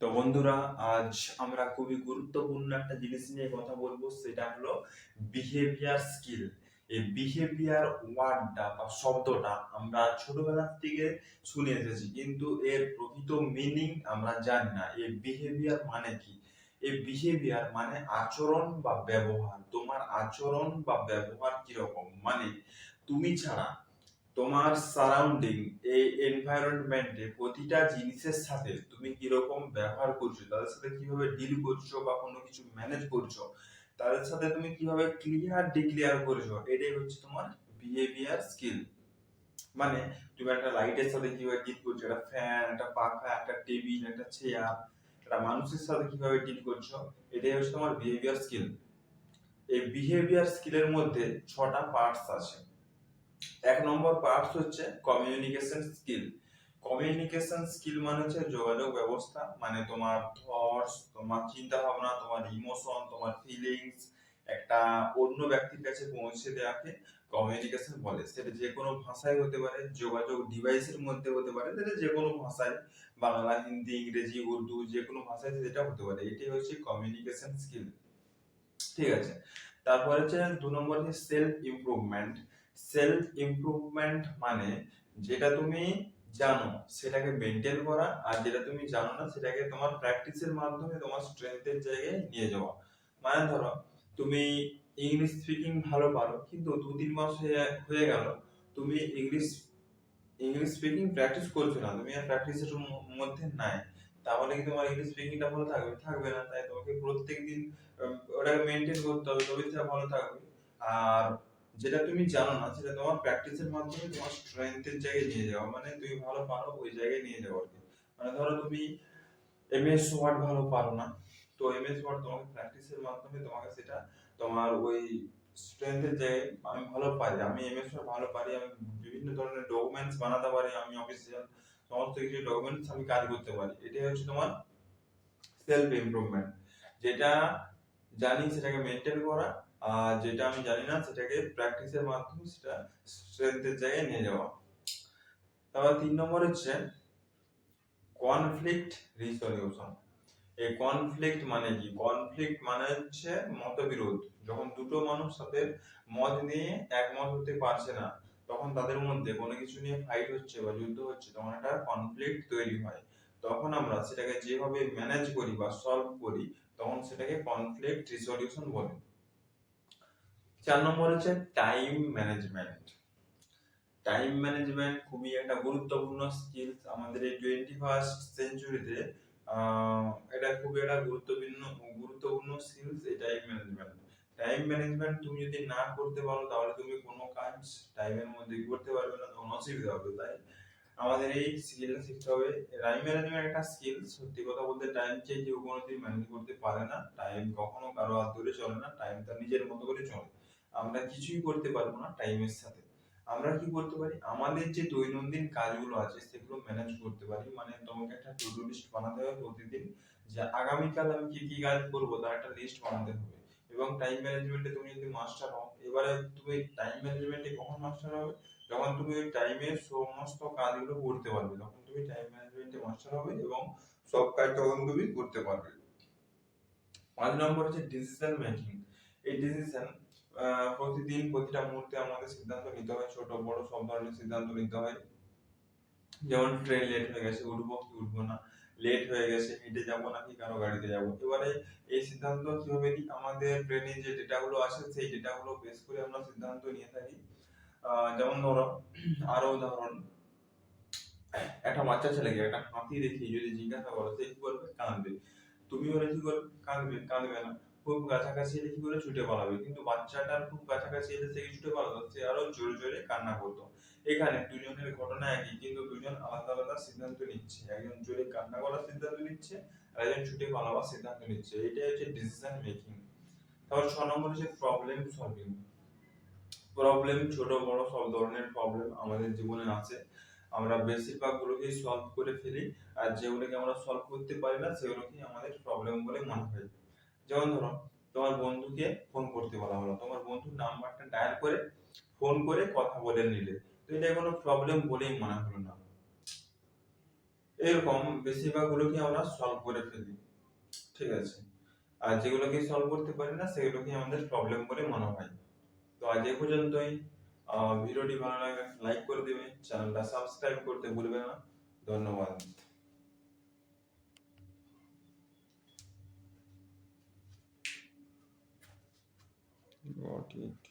তো বন্ধুরা, আজ আমরা খুবই গুরুত্বপূর্ণ একটা জিনিস নিয়ে কথা বলবো, সেটা হলো বিহেভিয়ার স্কিল। এই বিহেভিয়ার ওয়ার্ডটা বা শব্দটা আমরা ছোটবেলা থেকে শুনে এসেছি, কিন্তু এর প্রকৃত মিনিং আমরা জানি না। এই বিহেভিয়ার মানে কি? এই বিহেভিয়ার মানে আচরণ বা ব্যবহার। তোমার আচরণ বা ব্যবহার কিরকম, মানে তুমি ছাড়া তোমার সারাউন্ডিং, এই এনভায়রনমেন্টে প্রতিটা জিনিসের সাথে তুমি কিরকম ব্যবহার করছো, তাদের সাথে কিভাবে ডিল করছো বা কোনো কিছু ম্যানেজ করছো, তাদের সাথে তুমি কিভাবে ক্লিয়ার ডিক্লিয়ার করছো, এটাই হচ্ছে তোমার বিহেভিয়ার স্কিল। মানে তুমি একটা লাইটের সাথে কিভাবে ডিল করছো, একটা ফ্যান, একটা পাখা, একটা টেবিল, একটা চেয়ার, একটা মানুষের সাথে কিভাবে ডিল করছো, এটাই হচ্ছে তোমার বিহেভিয়ার স্কিল। এই বিহেভিয়ার স্কিলের মধ্যে 6টা পার্টস আছে। 1 নম্বর পার্টস হচ্ছে কমিউনিকেশন স্কিল। কমিউনিকেশন স্কিল মানে হচ্ছে যোগাযোগ ব্যবস্থা, মানে তোমার থটস, তোমার চিন্তা ভাবনা, তোমার ইমোশন, তোমার ফিলিংস একটা অন্য ব্যক্তির কাছে পৌঁছে দেওয়াকে কমিউনিকেশন বলে। সেটা যে কোনো ভাষায় হতে পারে, যোগাযোগ ডিভাইসের মধ্যে হতে পারে, সেটা যে কোনো ভাষায়, বাংলা, হিন্দি, ইংরেজি, উর্দু, যে কোনো ভাষায় সেটা হতে পারে। এটাই হচ্ছে কমিউনিকেশন স্কিল। ঠিক আছে। তারপরে হচ্ছে 2 নম্বর হচ্ছে সেলফ ইমপ্রুভমেন্ট। সেলফ ইমপ্রুভমেন্ট মানে যেটা তুমি জানো সেটাকে মেনটেন করা, আর যেটা তুমি জানো না সেটাকে তোমার প্র্যাকটিসের মাধ্যমে তোমার স্ট্রেংথের জায়গায় নিয়ে যাওয়া। মানে ধরো তুমি ইংলিশ স্পিকিং ভালো পারো, কিন্তু 2-3 মাস হয়ে হয়ে গেল তুমি ইংলিশ ইংলিশ স্পিকিং প্র্যাকটিস করছো না, তুমি আর প্র্যাকটিসের মধ্যে নাই, তাহলে কি তোমার ইংলিশ স্পিকিংটা ভালো থাকবে? থাকবে না। তাই তোমাকে প্রত্যেকদিন ওটাকে মেনটেন করতে হবে, তবে সেটা ভালো থাকবে। আর যেটা তুমি জানো না সেটা তোমার প্র্যাকটিসের মাধ্যমে তোমার স্ট্রেংথের জায়গায় নিয়ে যাওয়া, মানে তুমি ভালো পারো ওই জায়গায় নিয়ে যাওয়া আর কি। মানে ধরো তুমি এমএস ওয়ার্ড ভালো পারো না, তো এমএস ওয়ার্ড তোমাকে প্র্যাকটিসের মাধ্যমে তোমাকে সেটা তোমার ওই স্ট্রেংথের জায়গায়, আমি ভালো পারি, আমি এমএস ওয়ার্ড ভালো পারি, আমি বিভিন্ন ধরনের ডকুমেন্টস বানাতে পারি, আমি অফিসিয়াল সমস্ত কিছু ডকুমেন্টস আমি কাজ করতে পারি। এটাই হচ্ছে তোমার সেলফ ইমপ্রুভমেন্ট। যেটা জানি সেটাকে মেনটেন করা, আর যেটা আমি জানি না সেটাকে প্র্যাকটিসের মাধ্যমে সেটা স্ট্রেংথের জায়গায় নিয়ে যাওয়া। তারপর 3 নম্বর হচ্ছে কনফ্লিক্ট রিসলিউশন। এই কনফ্লিক্ট মানে কি? কনফ্লিক্ট মানে হচ্ছে মতবিরোধ। যখন দুটো মানুষ তাদের মত নিয়ে একমত হতে পারছে না, তখন তাদের মধ্যে কোনো কিছু নিয়ে ফাইট হচ্ছে বা যুদ্ধ হচ্ছে, তখন একটা কনফ্লিক্ট তৈরি হয়। তখন আমরা সেটাকে যেভাবে ম্যানেজ করি বা সলভ করি, তখন সেটাকে কনফ্লিক্ট রিসলিউশন বলে। 4 নম্বর হচ্ছে টাইম ম্যানেজমেন্ট। টাইম ম্যানেজমেন্ট খুবই একটা গুরুত্বপূর্ণ স্কিলস আমাদের এই 21st সেঞ্চুরিতে। এটা খুবই একটা গুরুত্বপূর্ণ স্কিলস এই টাইম ম্যানেজমেন্ট। টাইম ম্যানেজমেন্ট তুমি যদি না করতে পারো, তাহলে তুমি কোনো কাজ টাইমের মধ্যে করতে পারবে না, তখন অসুবিধা হবে। তাই আমাদের এই স্কিলটা শিখতে হবে। টাইম ম্যানেজমেন্ট একটা স্কিল। সত্যি কথা বলতে টাইমকে কেউ কোনোদিন ম্যানেজ করতে পারে না, টাইম কখনো কারো হাত ধরে চলে না, টাইম তার নিজের মতো করে চলে। আমরা কিছুই করতে পারবো না টাইমের সাথে। আমরা কি করতে পারি, আমাদের যে দৈনন্দিন কাজগুলো আছে সেগুলো ম্যানেজ করতে পারি। মানে তোমাকে একটা টু ডু লিস্ট বানাতে হবে প্রতিদিন, যে আগামীকাল আমি কি কি কাজ করবো তার একটা লিস্ট বানাতে হবে। এবং টাইম ম্যানেজমেন্টে তুমি যদি মাস্টার হও, এবারে তুমি টাইম ম্যানেজমেন্টে কখন মাস্টার হবে? যখন তুমি ওই টাইমে সমস্ত কাজগুলো করতে পারবে, তখন তুমি টাইম ম্যানেজমেন্টে মাস্টার হবে এবং সব কাজ তখন তুমি করতে পারবে। 5 নম্বর হচ্ছে ডিসিশন মেকিং। এই ডিসিশন প্রতিদিন প্রতিটা মুহূর্তে আমাদের সিদ্ধান্ত নিতে হয়, ছোট বড় সব ধরনের সিদ্ধান্ত নিতে হয়। যেমন ট্রেন লেট হয়ে গেছে, উঠবো কি উঠবো না, লেট হয়ে গেছে, হেঁটে যাবো নাকি কারো গাড়িতে যাবো। এবারে এই সিদ্ধান্ত কিভাবে নিই? আমাদের ব্রেনে যে ডেটাগুলো আছে সেই ডেটাগুলো বেস করে আমরা সিদ্ধান্ত নিয়ে থাকি। যেমন ধরো, আরো উদাহরণ, একটা বাচ্চা ছেলেকে একটা হাতি দেখে যদি জিজ্ঞাসা করো, সে কি করবে? কাঁদবে। তুমি ওরা কি করবে? কাঁদবে? কাঁদবে না। খুব কাছাকাছি এলে কি করে? ছুটে পালাবে। কিন্তু বাচ্চাটার খুব কাছাকাছি এলে সে কি ছুটে পালাতো? সে আরো জোরে জোরে কান্না করতো। এখানে দুজনের ঘটনা একই, কিন্তু দুজন আলাদা আলাদা সিদ্ধান্ত নিচ্ছে। একজন জোরে কান্না করার সিদ্ধান্ত নিচ্ছে, আর একজন ছুটে পালাবার সিদ্ধান্ত নিচ্ছে। এটাই হচ্ছে ডিসিশন মেকিং। তারপর 6 নম্বর হচ্ছে প্রবলেম সলভিং। প্রবলেম ছোট বড় সব ধরনের প্রবলেম আমাদের জীবনে আছে, আমরা বেশিরভাগ গুলোকেই সলভ করে ফেলি। আর যেগুলোকে আমরা সলভ করতে পারি না সেগুলোকে আমাদের প্রবলেম বলে মনে হয়। যেমন ধরো, তোমার বন্ধুকে ফোন করতে বলা হলো, তোমার বন্ধুর নাম্বারটা ডায়াল করে ফোন করে কথা বলে নিলে, তো এটা কোনো প্রবলেম বলেই মনে হলো না। এরকম বেশিরভাগগুলোকে আমরা সলভ করে ফেলি, ঠিক আছে। আর যেগুলোকে সলভ করতে পারি না সেগুলোকে আমাদের প্রবলেম বলে মনে হয়। তো আজ এই পর্যন্তই। ভিডিওটি ভালো লাগলে লাইক করে দেবে, চ্যানেলটা সাবস্ক্রাইব করতে ভুলবে না। ধন্যবাদ। Got it.